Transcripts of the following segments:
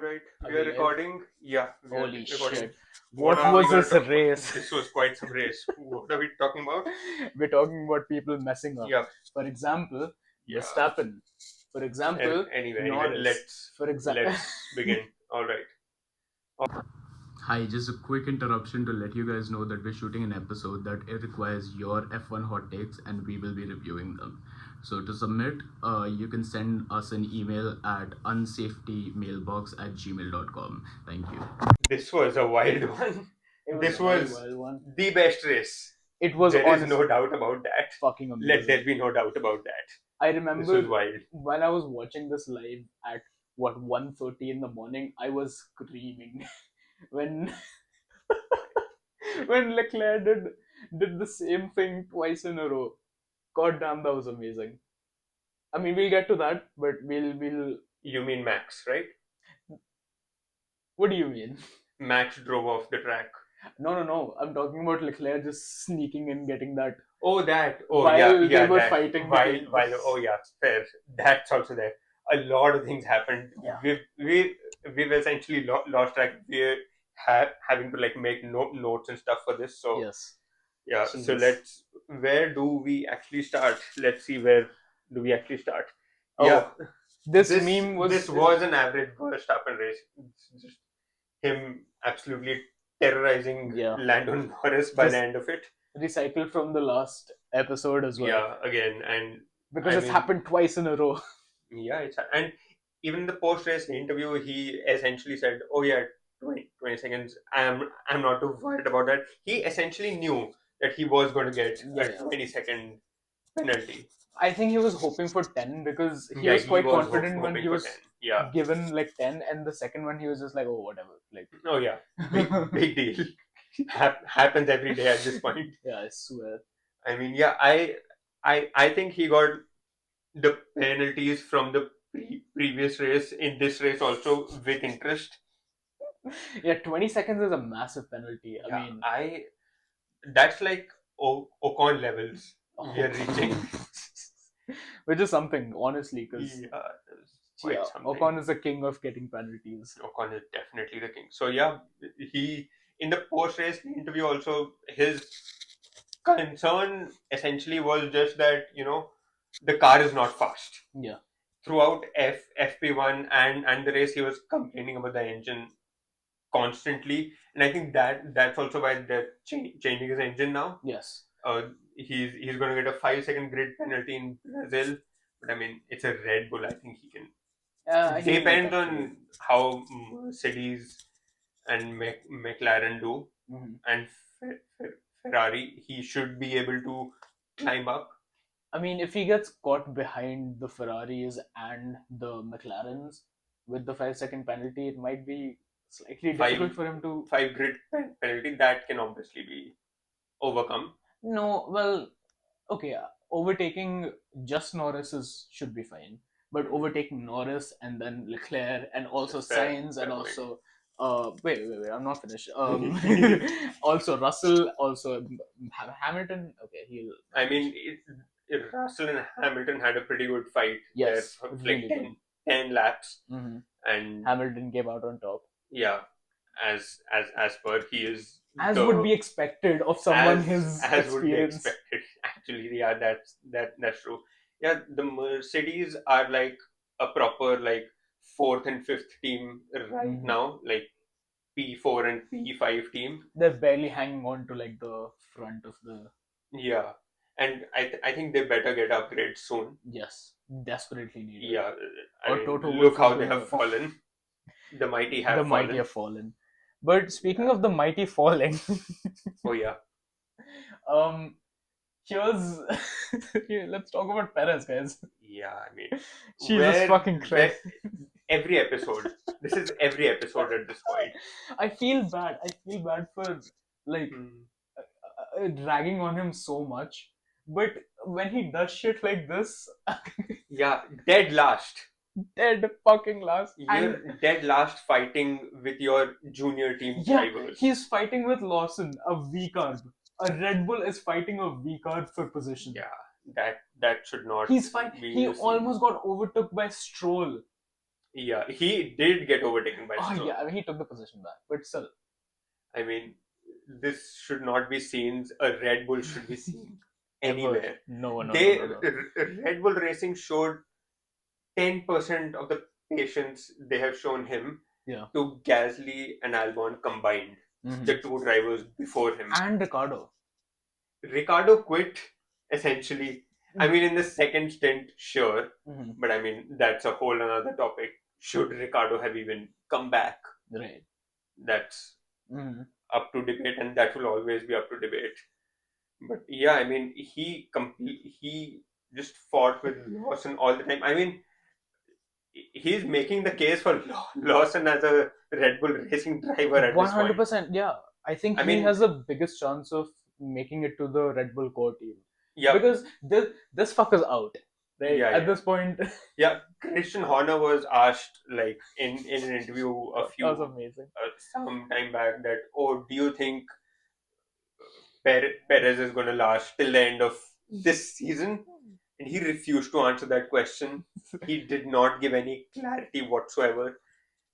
Alright, Are we are we live? recording. Yeah, we are Holy recording. shit. What What are we was gonna this talk about? race? This was quite some race. What are we talking about? We're talking about people messing up. Yeah, For example, yeah. Verstappen. For example, Anyway, Norris. For example, let's begin. Alright. Hi, just a quick interruption to let you guys know that we're shooting an episode that it requires your F1 hot takes and we will be reviewing them. So to submit, you can send us an email at unsafetymailbox@gmail.com. Thank you. This was a wild one. it This a very was wild one. the best race. It was There is honestly no doubt about that. fucking amazing. Let there be no doubt about that. I This remember was wild. when I was watching this live at 1:30 in the morning, I was screaming when when Leclerc did the same thing twice in a row. God damn, that was amazing. I mean, we'll get to that, but we'll. You mean Max, right? What do you mean? Max drove off the track. No. I'm talking about Leclerc just sneaking in, getting that. Oh, that. Oh, While yeah. they were that. fighting. Oh, yeah. Fair. That's also there. A lot of things happened. Yeah. We've essentially lost track. We're having to like make notes and stuff for this. So Yes. yeah. Jesus. So where do we actually start? Let's see, where do we actually start? Oh, Yeah. This meme was. This was an average Verstappen race. It's just him absolutely terrorizing Lando Norris by the end of it. Recycled from the last episode as well. Yeah, again, and because it's happened twice in a row. Yeah, and even in the post-race interview, he essentially said, "Oh yeah, 20 seconds. I'm not too worried about that." He essentially knew that he was going to get a 20-second penalty. I think he was hoping for 10 because he was quite confident when he was given like 10, and the second one he was just like, oh, whatever. Like, oh yeah, big deal. Happens every day at this point. Yeah, I swear. I mean, yeah, I think he got the penalties from the previous race in this race also with interest. Yeah, 20 seconds is a massive penalty. I mean, that's like Ocon levels we are reaching. Which is something, honestly, because Ocon is the king of getting penalties. Ocon is definitely the king. So yeah, he in the post-race interview also, his concern essentially was just that the car is not fast. Yeah. Throughout FP1 and the race, he was complaining about the engine constantly, and I think that's also why they're changing his engine now. Yes. He's going to get a 5-second grid penalty in Brazil, but I mean it's a Red Bull. I think he can. Depends on how Mercedes and McLaren do, and Ferrari. He should be able to climb up. I mean, if he gets caught behind the Ferraris and the McLarens with the 5-second penalty, it might be slightly difficult for him to... 5 grid penalty, that can obviously be overcome. No, well, okay, overtaking just Norris should be fine. But overtaking Norris and then Leclerc and also Sainz and also... Wait, I'm not finished. Also Russell, also Hamilton. Okay, I mean, Russell and Hamilton had a pretty good fight. Yes, there for like 10 laps, and Hamilton came out on top. Yeah, as per he is. Would be expected of someone his experience. Would be expected. Actually, yeah, that's true. Yeah, the Mercedes are like a proper like 4th and 5th team right now, like P4 and P5 team. They're barely hanging on to like the front of the. Yeah, and I think they better get upgrades soon. Yes, desperately needed. Yeah, look how they have fallen. The mighty have fallen. But speaking of the mighty falling. Oh yeah. Let's talk about Perez, guys. Yeah, I mean, Jesus fucking Christ. Every episode. This is every episode at this point. I feel bad for like dragging on him so much. But when he does shit like this, yeah, dead last. Dead fucking last. You're dead last fighting with your junior team drivers. He's fighting with Lawson, a V-carb. A Red Bull is fighting a V-carb for position. Yeah, that should not. He almost got overtook by Stroll. Yeah, he did get overtaken by Oh Stroll. yeah, I mean he took the position back, but still. I mean, this should not be seen. A Red Bull should be seen anywhere. No. Red Bull Racing showed 10% of the patience they have shown him Yeah. to Gasly and Albon combined, Mhm. the two drivers before him. And Ricardo. Ricardo quit essentially. I mean, in the second stint, sure, Mhm. but I mean, that's a whole another topic. Should Ricardo have even come back? Right. That's Mhm. up to debate, and that will always be up to debate. But yeah, I mean, he just fought with Lawson all the time. I mean, he's making the case for Lawson as a Red Bull Racing driver at this point. 100%. Yeah, I think I he mean- has the biggest chance of making it to the Red Bull core team. Yeah, Because this fucker's out, right? Yeah, At yeah. this point, yeah. Christian Horner was asked, like in an interview that was amazing. some time back, that do you think Perez is going to last till the end of this season? And he refused to answer that question. He did not give any clarity whatsoever.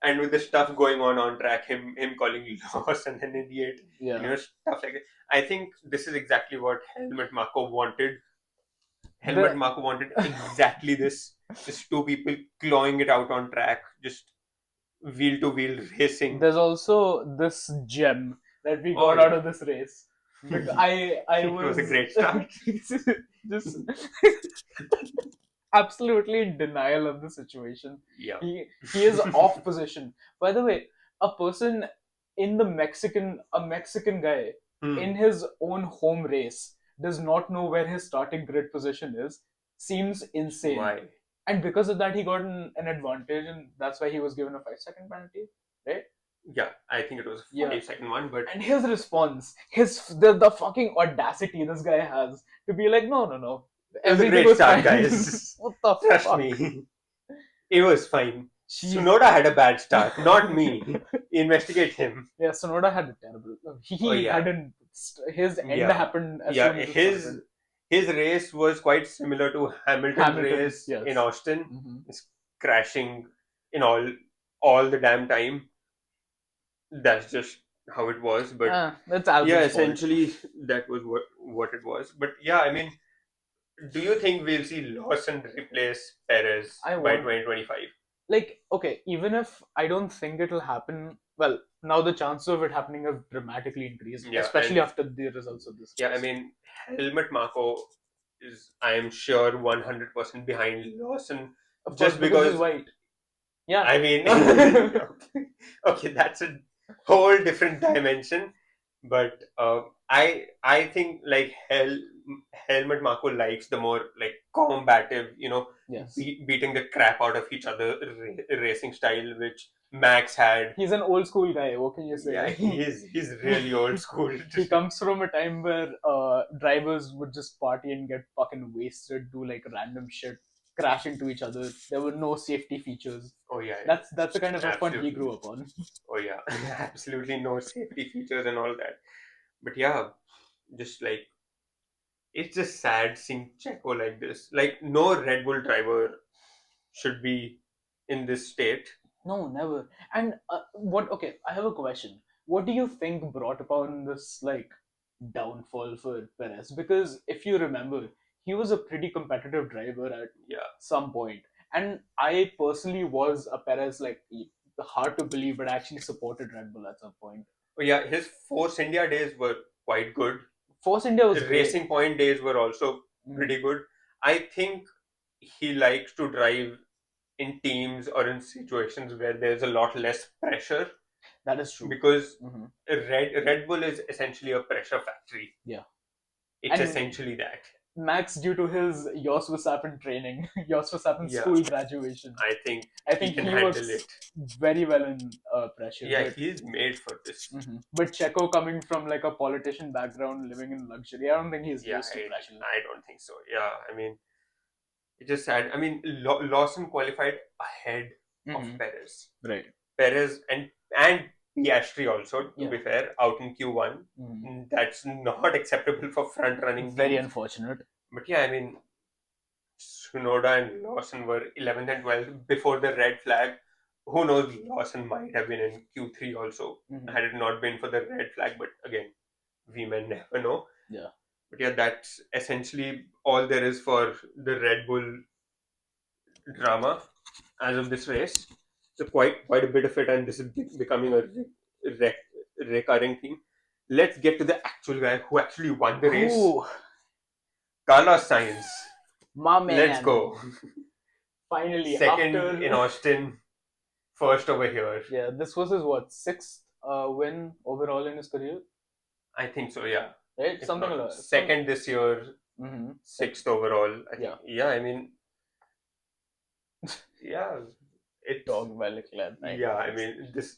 And with the stuff going on track, him calling Lawson an idiot, Yeah. stuff like that. I think this is exactly what Helmut Marko wanted. The- Marko wanted exactly this. Just two people clawing it out on track, just wheel to wheel racing. There's also this gem that we Oh, got yeah. out of this race. Because I It was a great start. just absolutely in denial of the situation. Yeah. He is off position. By the way, a person in a Mexican guy Hmm. in his own home race does not know where his starting grid position is seems insane. Why? And because of that, he got an advantage, and that's why he was given a 5-second penalty, right? Yeah, I think it was a Yeah. 5-second one, but And his response, the fucking audacity this guy has to be like, no. it was a everything great was start, fine." guys. What the Trust fuck? me. It was fine. Jeez. Sunoda had a bad start, not me. Investigate him. Yeah, Sonoda had a terrible. He Oh, yeah. hadn't. His end Yeah. happened as Yeah, soon as it his started. his race was quite similar to Hamilton's race yes. in Austin. Mhm. It's crashing in all the damn time. That's just how it was. But That's Albon's yeah, fault. essentially that was what it was. But yeah, I mean, do you think we'll see Lawson replace Perez I by want- 2025? Like, okay, even if I don't think it'll happen, well, now the chances of it happening have dramatically increased, Yeah, especially and- after the results of this. Yeah, I race. mean, Helmut Marko is, I am sure, 100% behind Lawson. Of just course, because- he's white. Yeah. I mean, okay, that's a whole different dimension. But I think like Helmut Marko likes the more like combative, Yes. beating the crap out of each other racing style, which Max had. He's an old school guy. What can you say? Yeah, he's really old school. He comes from a time where drivers would just party and get fucking wasted, do like random shit, crash into each other. There were no safety features. Oh yeah, That's the kind of F1 he Absolutely. grew up on. Oh yeah, absolutely no safety features and all that. But yeah, just like it's just sad seeing Checo like this. Like no Red Bull driver should be in this state. No, never. And what? Okay, I have a question. What do you think brought upon this like downfall for Perez? Because if you remember, he was a pretty competitive driver at Yeah. some point, and I personally was a Perez like hard to believe, but I actually supported Red Bull at some point. Oh yeah, his Force India days were quite good. Force India was His great. Racing Point days were also pretty good. I think he likes to drive in teams or in situations where there's a lot less pressure, That is true. because Mhm. Red Bull is essentially a pressure factory. Yeah. It's And- essentially that. Max, due to his Jos Verstappen training, Jos Verstappen Yeah. school graduation, I think I think can he handle works it. very well in pressure. Yeah, but, he's made for this. but Checo coming from like a politician background, living in luxury, I don't think he's Yeah, used to pressure. I don't think so. Yeah, I mean, it's just sad. I mean, Lawson qualified ahead of Mhm. Perez. Right. Perez and Piastri also, to Yeah. be fair, out in Q1. That's not acceptable for front running. Very teams. unfortunate. But yeah, I mean, Tsunoda and Lawson were 11th and 12th before the red flag. who knows, Lawson might have been in Q3 also, Mhm. had it not been for the red flag, but again, we may never know. Yeah. But yeah, that's essentially all there is for the Red Bull drama as of this race. So quite a bit of it, and this is becoming a recurring theme. Let's get to the actual guy who actually won the race, Ooh, Carlos Sainz. my man. Let's go. Finally, Second after in Austin, first over here. yeah, this was his sixth win overall in his career, I think so, yeah. right? If Something not, like that. second this year, Mm-hmm. sixth overall. I think. Yeah. Yeah, I mean, yeah, it's Dog by Leclerc. yeah. I mean, this.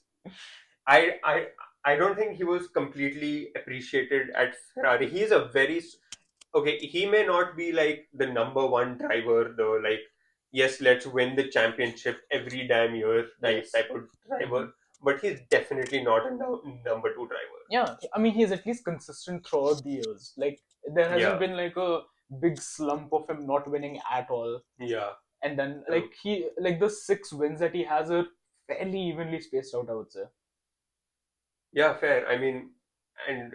I don't think he was completely appreciated at Ferrari. He's a very okay. He may not be like the number one driver, though. Like, yes, let's win the championship every damn year Yes. type of driver. But he's definitely not a number two driver. Yeah, I mean he's at least consistent throughout the years. Like there hasn't Yeah. been like a big slump of him not winning at all. Yeah. And then True. like the 6 wins that he has are fairly evenly spaced out, I would say. Yeah, fair. I mean, and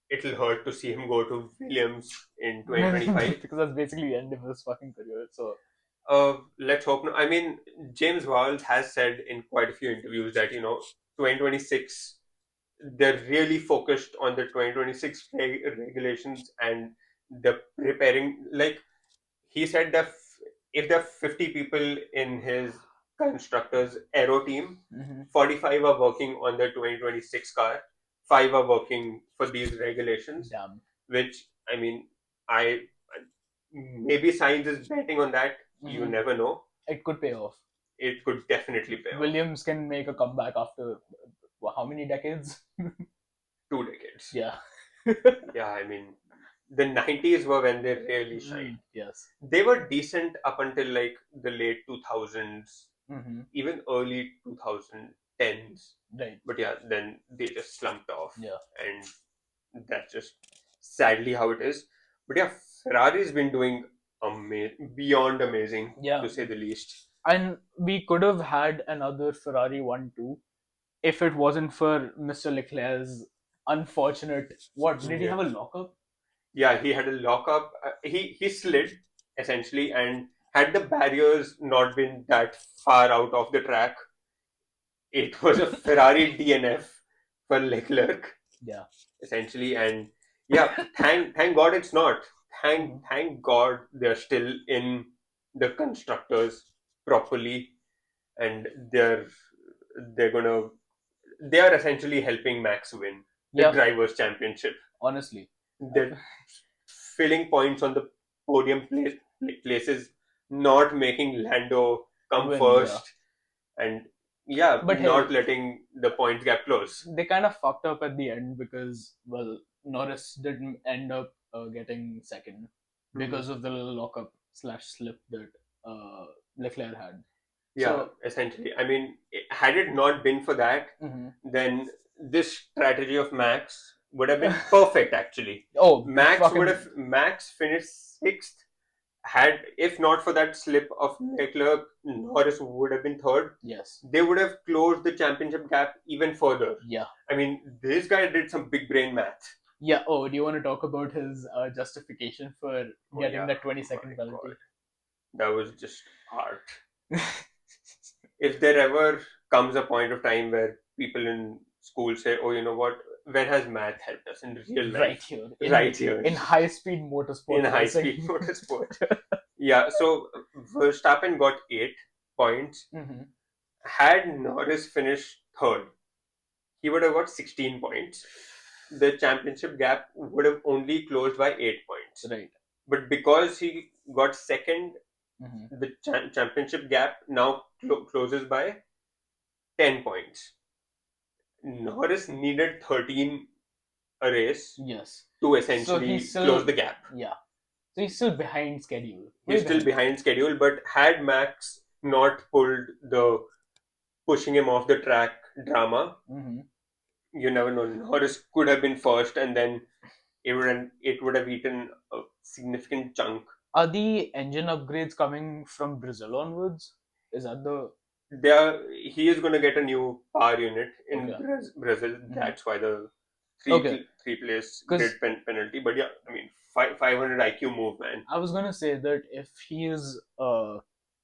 it'll hurt to see him go to Williams in 2025. Because that's basically the end of his fucking career. So Let's hope. I mean, James Vowles has said in quite a few interviews that 2026 they're really focused on the 2026 regulations, and they're preparing. Like he said that if there are 50 people in his constructors aero team, 45 are working on the 2026 car, 5 are working for these regulations. damn. Which I mean, I maybe Sainz is betting on that. You Mhm. never know. It could pay off. It could definitely pay off. Williams can make a comeback after how many decades? 2 decades. Yeah. Yeah, I mean, the 90s were when they really shined. Yes. They were decent up until like the late 2000s, Mm-hmm. even early 2010s. Right. But yeah, then they just slumped off. Yeah. And that's just sadly how it is. But yeah, Ferrari's been doing beyond amazing, Yeah. to say the least. And we could have had another Ferrari 1-2 if it wasn't for Mr. Leclerc's unfortunate. What did he Yeah. have a lockup? Yeah, he had a lockup. He slid essentially, and had the barriers not been that far out of the track, it was a Ferrari DNF for Leclerc. Yeah. Essentially, and yeah, thank God it's not. Thank God they're still in the constructors properly, and they are essentially helping Max win the Yeah. drivers' championship. Honestly. They're filling points on the podium places, not making Lando come Win, first, and yeah, But not hey, letting the points gap close. they kind of fucked up at the end because, well, Norris didn't end up getting second because of the little lockup / slip that Leclerc had. Yeah, So, essentially. I mean, had it not been for that, mhm. then this strategy of Max would have been perfect. Actually, Oh, Max finished sixth. Had if not for that slip of Leclerc, Norris would have been third. Yes. They would have closed the championship gap even further. Yeah. I mean, this guy did some big brain math. Yeah. Oh, do you want to talk about his justification for getting yeah. that 20-second My penalty? God. That was just art. If there ever comes a point of time where people in school say, "Oh, you know what? When has math helped us in real life?" Right here. Right here. In high-speed motorsport. In high-speed motorsport. Yeah, so Verstappen got 8 points. Mm-hmm. Had Norris finished third, he would have got 16 points. The championship gap would have only closed by 8 points. Right. But because he got second, mm-hmm. the championship gap now closes by 10 points. Norris needed 13 a race Yes. to essentially close the gap. Yeah. So he's still behind schedule. He's still behind schedule, but had Max not pulled the pushing him off the track drama, mm-hmm. you never know. Norris could have been first, and then it would have eaten a significant chunk. Are the engine upgrades coming from Brazil onwards? Is that the he is going to get a new power unit in Brazil. That's why the three place grid penalty. But yeah, I mean 500 IQ move, man. I was gonna say that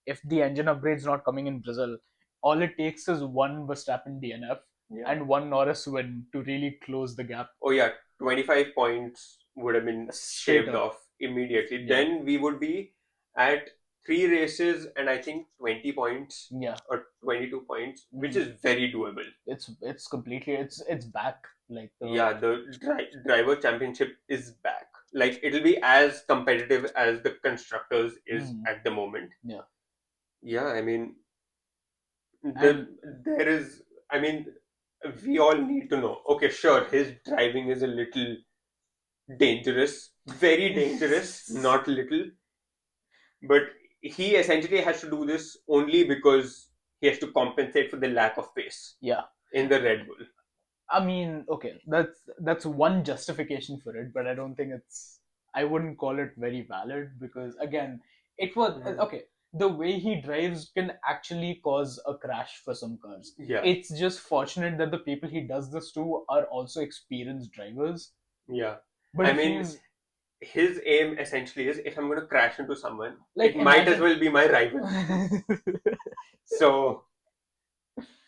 if the engine upgrade's not coming in Brazil, all it takes is one Verstappen DNF and one Norris win to really close the gap. Oh yeah, 25 points would have been shaved off immediately. Yeah. Then we would be at 3 races and I think 20 points. Yeah. Or 22 points, which is very doable. It's completely it's back. Like the driver championship is back. Like it'll be as competitive as the constructors is at the moment. Yeah. Yeah, I mean there is, I mean, we all need to know. Okay, sure, his driving is a little dangerous, very dangerous, not little. But he essentially has to do this only because he has to compensate for the lack of pace. Yeah. In the Red Bull. I mean, okay, that's one justification for it, but I don't think I wouldn't call it very valid because again, it was okay. The way he drives can actually cause a crash for some cars. Yeah. It's just fortunate that the people he does this to are also experienced drivers. Yeah. But I mean, his aim essentially is if I'm going to crash into someone, like, it might as well be my rival. So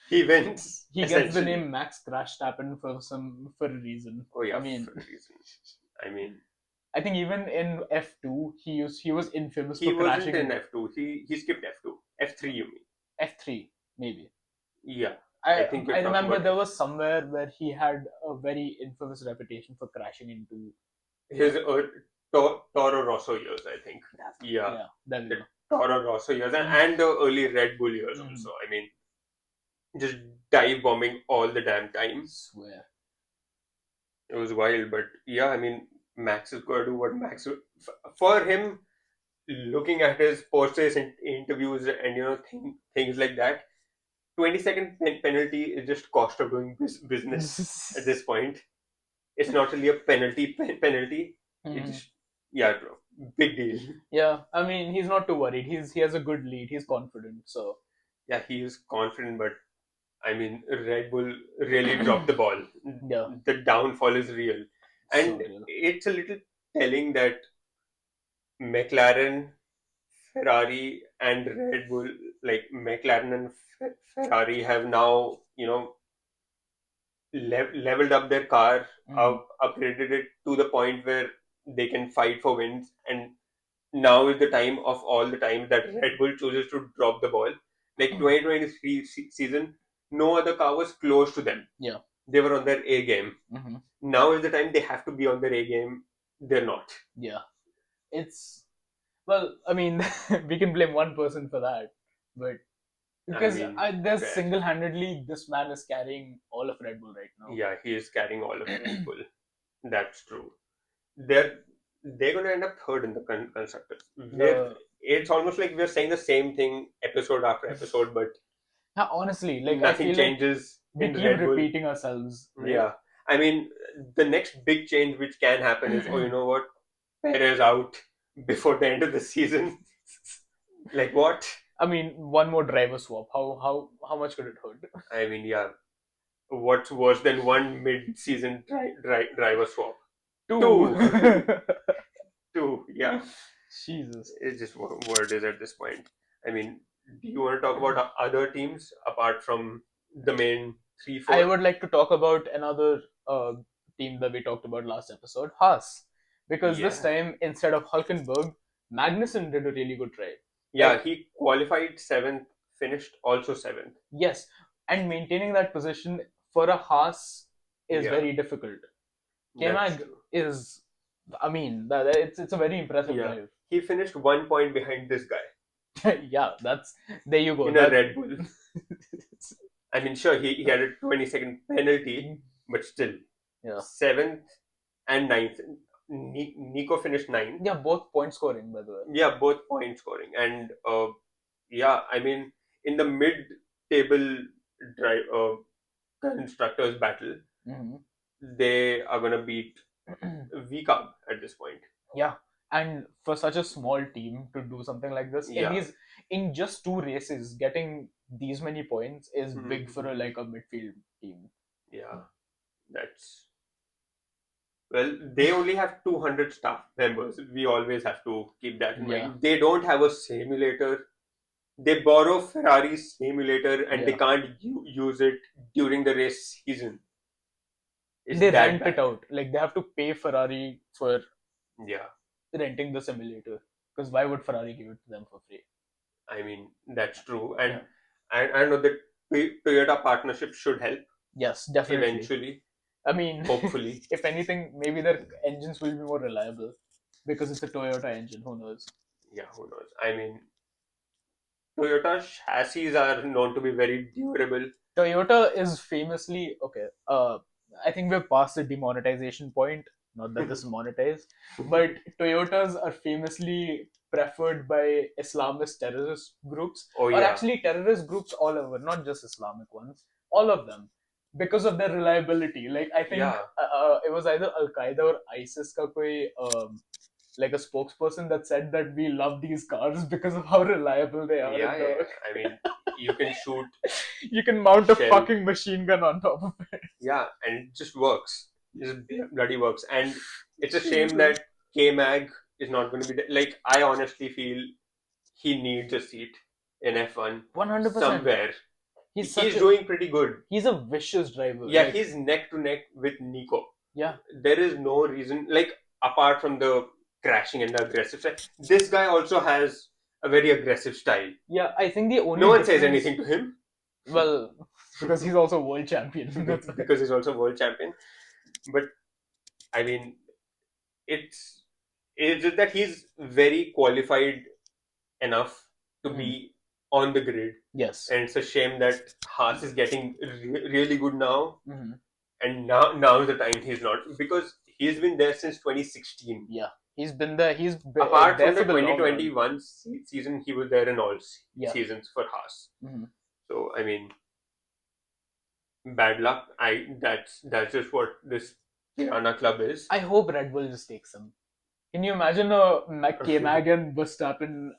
he wins. He gets the name Max Crashtappen for a reason. Oh yeah, I mean, for a reason. I mean, I think even in F2 he was infamous for crashing. He wasn't in F2. He skipped F2. F3 you mean? F3 maybe. Yeah. I remember there was somewhere where he had a very infamous reputation for crashing into his Toro Rosso years, I think. Yeah. The Toro Rosso years and the early Red Bull years also. I mean, just dive bombing all the damn time. Swear. It was wild, but yeah, I mean, Max is going to do what Max would. For him, looking at his post-race interviews and things like that, 20-second penalty is just cost of doing business at this point. It's not really a penalty. It's just, big deal. Yeah, I mean, he's not too worried. He has a good lead. He's confident. So yeah, he is confident, but I mean, Red Bull really dropped the ball. Yeah, the downfall is real, and it's a little telling that McLaren, Ferrari, and Red Bull, like McLaren and Ferrari, have now leveled up their car, upgraded it to the point where they can fight for wins, and now is the time of all the times that Red Bull chooses to drop the ball. Like 2023 season, no other car was close to them. Yeah, they were on their A game. Now is the time they have to be on their A game. They're not. Yeah, I mean, we can blame one person for that, but because there's single-handedly, this man is carrying all of Red Bull right now. Yeah, he is carrying all of Red Bull. That's true. They're going to end up third in the constructors. It's almost like we're saying the same thing episode after episode, but honestly, like nothing changes. We keep repeating ourselves. Right? Yeah, I mean, the next big change which can happen is, you know what, Perez out before the end of the season. Like what? I mean, one more driver swap. How much could it hurt? I mean, yeah. What's worse than one mid-season driver swap? Two. Yeah. Jesus. It's just what it is at this point. I mean, do you want to talk about other teams apart from the main 3-4? I would like to talk about another team that we talked about last episode, Haas. Because this time, instead of Hülkenberg, Magnussen did a really good drive. Yeah, he qualified 7th, finished also 7th. Yes, and maintaining that position for a Haas is very difficult. K-Mag is, I mean, it's a very impressive drive. He finished 1 point behind this guy. Yeah, there you go. In a Red Bull. I mean, sure, he had a 20-second penalty, but still. Yeah. 7th and 9th. Nico finished 9th. Yeah, both point scoring, by the way. Yeah, both point scoring. And I mean, in the mid-table constructors battle, they are going to beat VCAB at this point. Yeah, And for such a small team to do something like this, in just 2 races, getting these many points is big for a midfield team. Yeah, that's... Well, they only have 200 staff members. We always have to keep that in mind. They don't have a simulator. They borrow Ferrari's simulator and they can't use it during the race season. They rent it out. Like, they have to pay Ferrari for renting the simulator. Because why would Ferrari give it to them for free? I mean, that's true. And I know that Toyota partnership should help. Yes, definitely. Eventually. I mean, hopefully. If anything, maybe their engines will be more reliable. Because it's a Toyota engine. Who knows? Yeah, who knows? I mean, Toyota chassis are known to be very durable. Toyota is famously... Okay, I think we're past the demonetization point. Not that this is monetized. But Toyotas are famously preferred by Islamist terrorist groups. Or actually terrorist groups all over, not just Islamic ones. All of them. Because of their reliability. Like, I think it was either Al-Qaeda or ISIS ka koi, like a spokesperson that said that we love these cars because of how reliable they are. I mean, you can shoot... You can mount a fucking machine gun on top of it. Yeah, and it just works. It just bloody works. And it's a shame that K-Mag is not going to be there. Like, I honestly feel he needs a seat in F1. 100%. Somewhere. He's doing pretty good. He's a vicious driver. Yeah, he's neck to neck with Nico. Yeah. There is no reason, like, apart from the crashing and the aggressive side, this guy also has a very aggressive style. Yeah, I think the only... No one says anything to him. Well, because he's also world champion. Because he's also world champion. But, I mean, it's just that he's very qualified enough to be on the grid. Yes. And it's a shame that Haas is getting really good now. And now is the time he's not. Because he's been there since 2016. Yeah. He's been there. Apart from the 2021 season, he was there in all seasons for Haas. So, I mean, bad luck. That's just what this Tirana club is. I hope Red Bull just takes him. Can you imagine a K-Mag and Verstappen?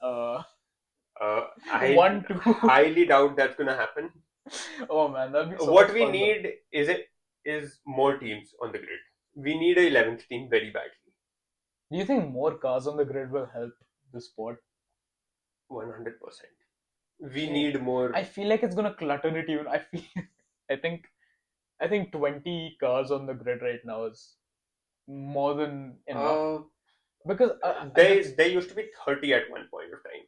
I highly doubt that's gonna happen. Oh man, that'd be so what we need is more teams on the grid. We need a 11th team very badly. Do you think more cars on the grid will help the sport? 100%. We need more. I feel like it's gonna clutter it even. I think 20 cars on the grid right now is more than enough. Because there used to be 30 at one point of time.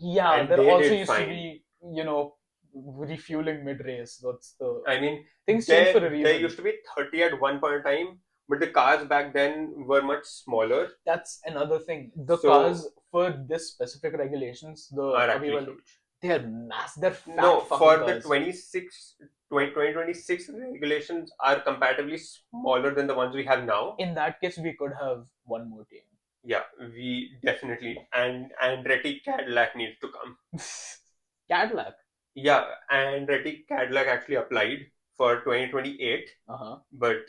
Yeah, and there also used to be, refueling mid-race. That's the... I mean, things change for a reason. There used to be 30 at one point in time, but the cars back then were much smaller. That's another thing. The cars for this specific regulations, are actually huge. They are massive. They're fat. No, for cars. The 2026 regulations are comparatively smaller than the ones we have now. In that case, we could have one more team. Yeah, we definitely. And Andretti Cadillac needs to come. Cadillac? Yeah, Andretti Cadillac actually applied for 2028. But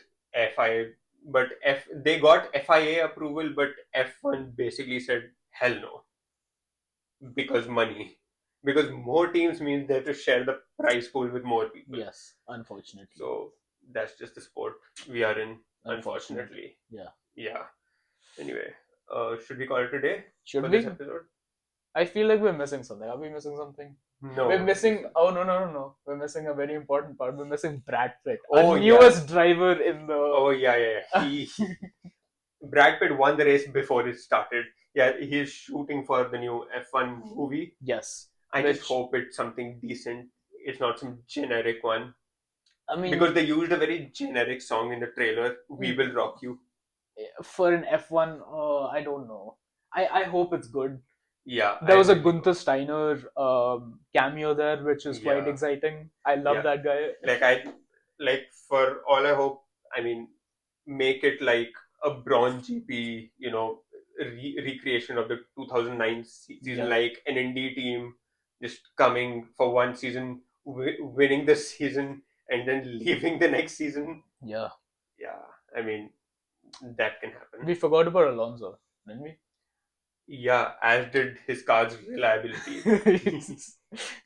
they got FIA approval, but F1 basically said, hell no. Because money. Because more teams means they have to share the prize pool with more people. Yes, unfortunately. So that's just the sport we are in, unfortunately. Yeah. Anyway, should we call it a day? Should we? This episode? I feel like we're missing something. Are we missing something? No. We're missing... Oh, no. We're missing a very important part. We're missing Brad Pitt. Our newest driver in the... Oh, yeah. Brad Pitt won the race before it started. Yeah, he's shooting for the new F1 movie. Yes. I just hope it's something decent. It's not some generic one. I mean... Because they used a very generic song in the trailer. We Will Rock You. For an F1, I don't know. I hope it's good. Yeah. There was a Gunther Steiner cameo there, which is quite exciting. I love that guy. For all I hope, I mean, make it like a bronze GP, recreation of the 2009 season, like an indie team just coming for one season, winning the season, and then leaving the next season. Yeah. I mean, that can happen. We forgot about Alonso, didn't we? Yeah, as did his car's reliability. Yeah,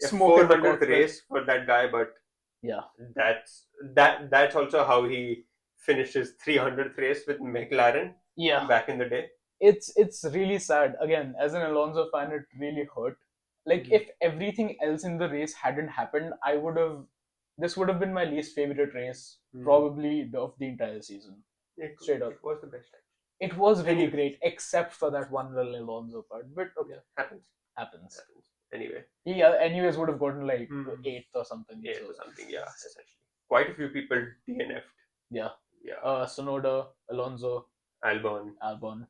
Smoke in the 400th cockpit. race for that guy, but Yeah. that's also how he finished his 300th race with McLaren Yeah. back in the day. It's really sad. Again, as an Alonso fan, it really hurt. Like, if everything else in the race hadn't happened, this would have been my least favorite race, probably of the entire season. Straight up. It was the best. It was really great, except for that one little Alonso part. But okay, happens. Anyway. He anyways would have gotten like 8th or something. Yeah, essentially. Quite a few people DNF'd. Yeah. Yeah. Sonoda, Alonso, Albon.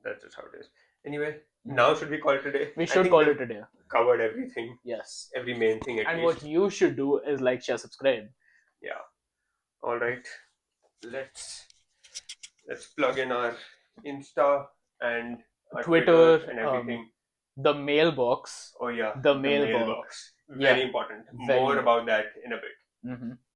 That's just how it is. Anyway, now should we call it a day? We should call it a day. Covered everything. Yes. Every main thing at least. And what you should do is like, share, subscribe. Yeah. All right. Let's plug in our Insta and our Twitter and everything. The mailbox. Oh yeah. The mailbox. Very important. More about that in a bit.